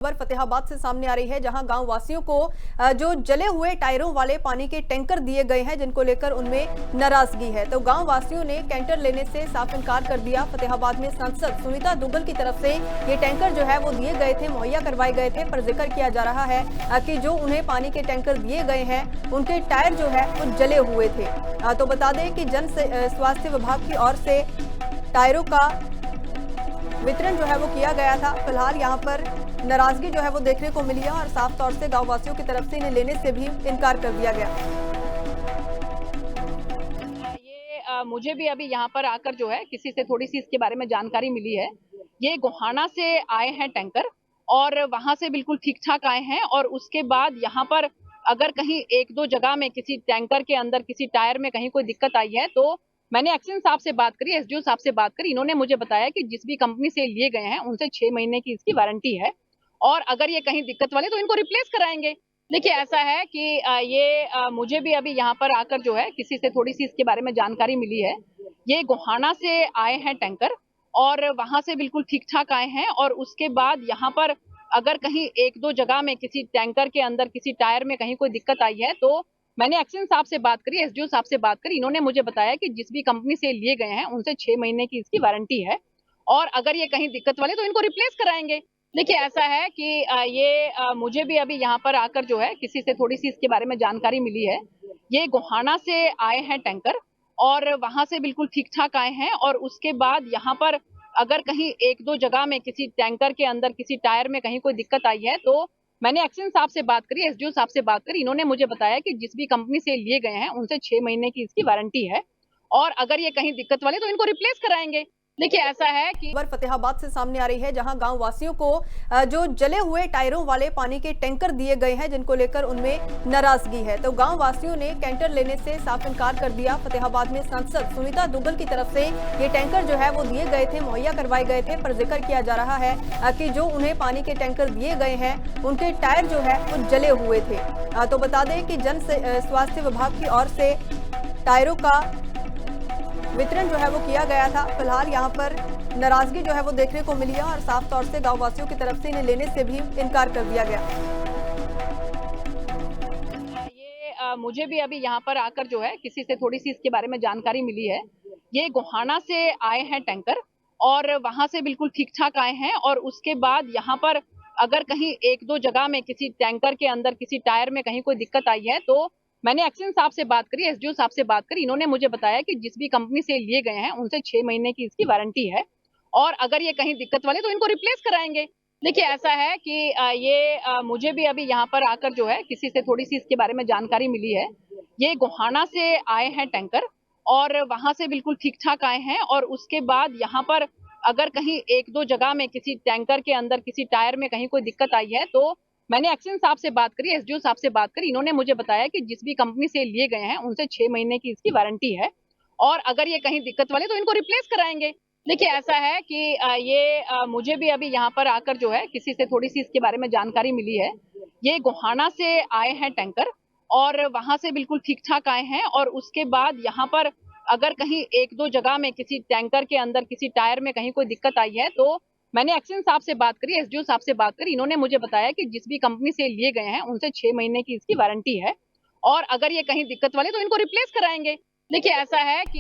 खबर फतेहाबाद से सामने आ रही है, जहां गांव वासियों को जो जले हुए टायरों वाले पानी के टैंकर दिए गए हैं, जिनको लेकर उनमें नाराजगी है। तो गांव वासियों ने कैंटर लेने से साफ इनकार कर दिया। फतेहाबाद में सांसद सुनीता दुग्गल की तरफ से ये टैंकर जो है वो दिए गए थे, मुहैया करवाए गए थे, पर जिक्र किया जा रहा है कि जो उन्हें पानी के टैंकर दिए गए हैं उनके टायर जो है वो जले हुए थे। तो बता दें कि जन स्वास्थ्य विभाग की ओर से टायरों का वितरण जो है वो किया गया था। फिलहाल यहाँ पर नाराजगी जो है वो देखने को मिली है और साफ तौर से गांव वासियों की तरफ से इन्हें लेने से भी इनकार कर दिया गया। मुझे भी अभी यहाँ पर आकर जो है किसी से थोड़ी सी इसके बारे में जानकारी मिली है। ये गोहाना से आए हैं टैंकर और वहां से बिल्कुल ठीक ठाक आए हैं, और उसके बाद यहाँ पर अगर कहीं एक दो जगह में किसी टैंकर के अंदर किसी टायर में कहीं कोई दिक्कत आई है तो मैंने एक्शन साहब से बात करी, एसडीओ साहब से बात करी। इन्होंने मुझे बताया कि जिस भी कंपनी से लिए गए हैं उनसे 6 महीने की इसकी वारंटी है, और अगर ये कहीं दिक्कत वाले तो इनको रिप्लेस कराएंगे। देखिए ऐसा है कि मुझे भी अभी यहाँ पर आकर जो है किसी से थोड़ी सी इसके बारे में जानकारी मिली है। ये गोहाना से आए हैं टैंकर और वहां से बिल्कुल ठीक ठाक आए हैं, और उसके बाद यहाँ पर अगर कहीं एक दो जगह में किसी टैंकर के अंदर किसी टायर में कहीं कोई दिक्कत आई है तो मैंने एक्शन साहब से बात करी, एसडीओ साहब से बात करी। इन्होंने मुझे बताया कि जिस भी कंपनी से लिए गए हैं उनसे 6 महीने की इसकी वारंटी है, और अगर ये कहीं दिक्कत वाले तो इनको रिप्लेस कराएंगे। देखिए ऐसा है कि मुझे भी अभी यहाँ पर आकर जो है किसी से थोड़ी सी इसके बारे में जानकारी मिली है। ये गोहाना से आए हैं टैंकर और वहां से बिल्कुल ठीक ठाक आए हैं, और उसके बाद यहाँ पर अगर कहीं एक दो जगह में किसी टैंकर के अंदर किसी टायर में कहीं कोई दिक्कत आई है तो मैंने एक्शन साहब से बात करी, एसडीओ साहब से बात करी। इन्होंने मुझे बताया कि जिस भी कंपनी से लिए गए हैं उनसे 6 महीने की इसकी वारंटी है, और अगर ये कहीं दिक्कत वाले तो इनको रिप्लेस कराएंगे। देखिए ऐसा है कि खबर फतेहाबाद से सामने आ रही है, जहां गांव वासियों को जो जले हुए टायरों वाले पानी के टैंकर दिए गए हैं, जिनको लेकर उनमें नाराजगी है। तो गांव वासियों ने कैंटर लेने से साफ इनकार कर दिया। फतेहाबाद में सांसद सुनीता दुग्गल की तरफ से ये टैंकर जो है वो दिए गए थे, मुहैया करवाए गए थे, पर जिक्र किया जा रहा है कि जो उन्हें पानी के टैंकर दिए गए हैं उनके टायर जो है वो जले हुए थे। तो बता दें कि जन स्वास्थ्य विभाग की ओर से टायरों का वितरण जो है वो किया गया था। फिलहाल यहाँ पर नाराजगी जो है वो देखने को मिली है और साफ तौर से गांव वासियों की तरफ से इन्हें लेने से भी इनकार कर दिया गया। मुझे भी अभी यहाँ पर आकर जो है किसी से थोड़ी सी इसके बारे में जानकारी मिली है। ये गोहाना से आए हैं टैंकर और वहां से बिल्कुल ठीक ठाक आए हैं, और उसके बाद यहाँ पर अगर कहीं एक दो जगह में किसी टैंकर के अंदर किसी टायर में कहीं कोई दिक्कत आई है तो मैंने एक्शन साहब से बात करी, एसडीओ साहब से बात करी। इन्होंने मुझे बताया कि जिस भी कंपनी से लिए गए हैं उनसे 6 महीने की इसकी वारंटी है, और अगर ये कहीं दिक्कत वाले तो इनको रिप्लेस कराएंगे। देखिए ऐसा है कि मुझे भी अभी यहाँ पर आकर जो है किसी से थोड़ी सी इसके बारे में जानकारी मिली है। ये गोहाना से आए हैं टैंकर और वहां से बिल्कुल ठीक ठाक आए हैं, और उसके बाद यहाँ पर अगर कहीं एक दो जगह में किसी टैंकर के अंदर किसी टायर में कहीं कोई दिक्कत आई है तो मैंने एक्शन साहब से बात करी, एसडीओ साहब से बात करी। इन्होंने मुझे बताया कि जिस भी कंपनी से लिए गए हैं उनसे 6 महीने की इसकी वारंटी है, और अगर ये कहीं दिक्कत वाले तो इनको रिप्लेस कराएंगे। देखिए ऐसा है कि मुझे भी अभी यहाँ पर आकर जो है किसी से थोड़ी सी इसके बारे में जानकारी मिली है। ये गोहाना से आए हैं टैंकर और वहां से बिल्कुल ठीक ठाक आए हैं, और उसके बाद यहाँ पर अगर कहीं एक दो जगह में किसी टैंकर के अंदर किसी टायर में कहीं कोई दिक्कत आई है तो मैंने एक्शन साहब से बात करी, एसडीओ साहब से बात करी। इन्होंने मुझे बताया कि जिस भी कंपनी से लिए गए हैं उनसे 6 महीने की इसकी वारंटी है, और अगर ये कहीं दिक्कत वाले तो इनको रिप्लेस कराएंगे। देखिए ऐसा है कि